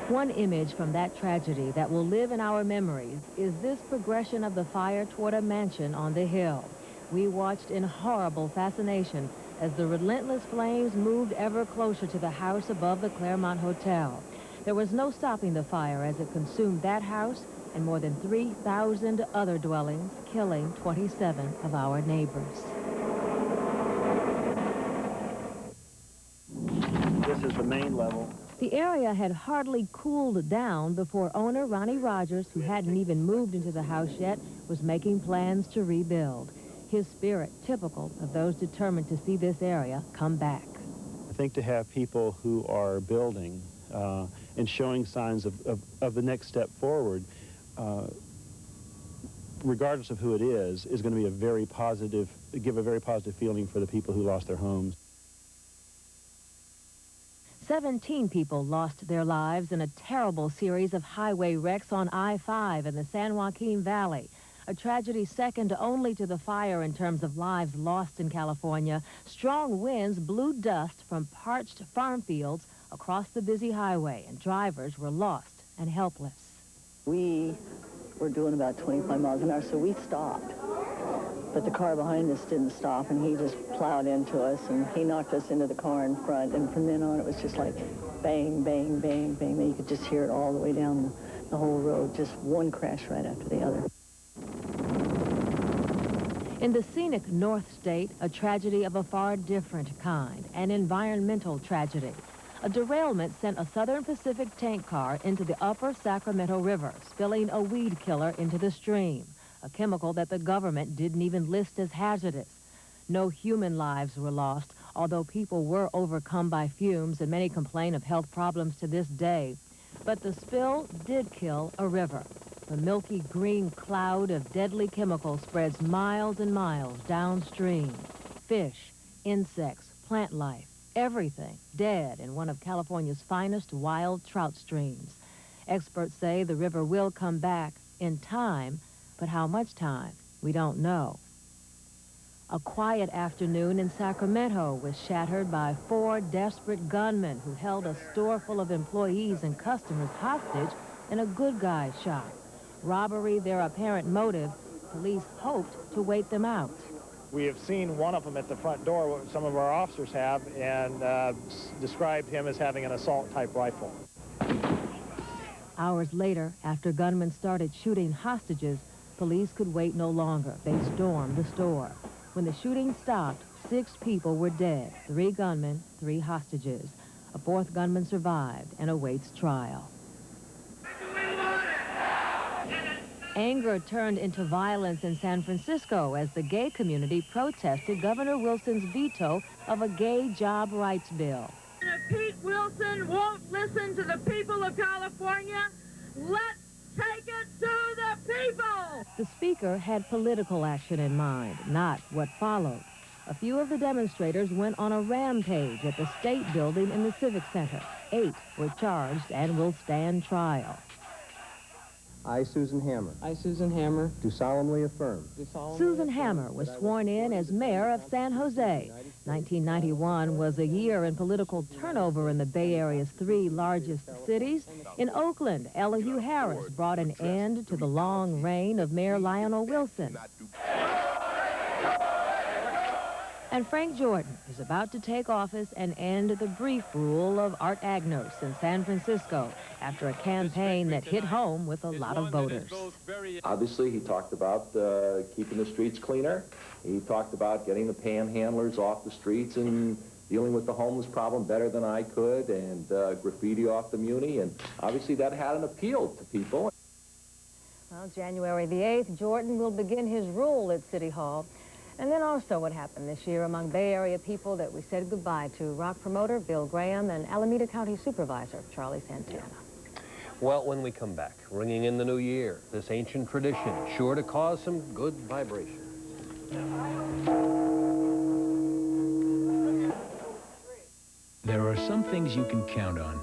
One image from that tragedy that will live in our memories is this progression of the fire toward a mansion on the hill. We watched in horrible fascination as the relentless flames moved ever closer to the house above the Claremont Hotel. There was no stopping the fire as it consumed that house and more than 3,000 other dwellings, killing 27 of our neighbors. This is the main level. The area had hardly cooled down before owner Ronnie Rogers, who hadn't even moved into the house yet, was making plans to rebuild. His spirit typical of those determined to see this area come back. I think to have people who are building and showing signs of the next step forward, regardless of who it is going to be a very positive, give a very positive feeling for the people who lost their homes. 17 people lost their lives in a terrible series of highway wrecks on I-5 in the San Joaquin Valley. A tragedy second only to the fire in terms of lives lost in California. Strong winds blew dust from parched farm fields across the busy highway, and drivers were lost and helpless. We were doing about 25 miles an hour, so we stopped. But the car behind us didn't stop, and he just plowed into us, and he knocked us into the car in front. And from then on, it was just like bang, bang, bang, bang. You could just hear it all the way down the whole road, just one crash right after the other. In the scenic North State, a tragedy of a far different kind, an environmental tragedy. A derailment sent a Southern Pacific tank car into the upper Sacramento River, spilling a weed killer into the stream, a chemical that the government didn't even list as hazardous. No human lives were lost, although people were overcome by fumes, and many complain of health problems to this day. But the spill did kill a river. The milky green cloud of deadly chemicals spreads miles and miles downstream. Fish, insects, plant life, everything dead in one of California's finest wild trout streams. Experts say the river will come back in time, but how much time, we don't know. A quiet afternoon in Sacramento was shattered by 4 desperate gunmen who held a store full of employees and customers hostage in a good guy shop. Robbery, their apparent motive, police hoped to wait them out. We have seen one of them at the front door, some of our officers have, and described him as having an assault-type rifle. Hours later, after gunmen started shooting hostages, police could wait no longer. They stormed the store. When the shooting stopped, 6 people were dead, 3 gunmen, 3 hostages. A 4th gunman survived and awaits trial. Anger turned into violence in San Francisco as the gay community protested Governor Wilson's veto of a gay job rights bill. If Pete Wilson won't listen to the people of California, let's take it to the people! The speaker had political action in mind, not what followed. A few of the demonstrators went on a rampage at the State Building in the Civic Center. 8 were charged and will stand trial. I, Susan Hammer. I, Susan Hammer. Do solemnly affirm. Susan Hammer was sworn in as mayor of San Jose. 1991 was a year in political turnover in the Bay Area's 3 largest cities. In Oakland, Elihu Harris brought an end to the long reign of Mayor Lionel Wilson. And Frank Jordan is about to take office and end the brief rule of Art Agnos in San Francisco after a campaign that hit home with a lot of voters. Obviously, he talked about keeping the streets cleaner. He talked about getting the panhandlers off the streets and dealing with the homeless problem better than I could, and graffiti off the Muni, and obviously that had an appeal to people. Well, January the 8th, Jordan will begin his rule at City Hall. And then also what happened this year among Bay Area people that we said goodbye to: rock promoter Bill Graham and Alameda County Supervisor Charlie Santana. Well, when we come back, ringing in the new year, this ancient tradition sure to cause some good vibrations. There are some things you can count on.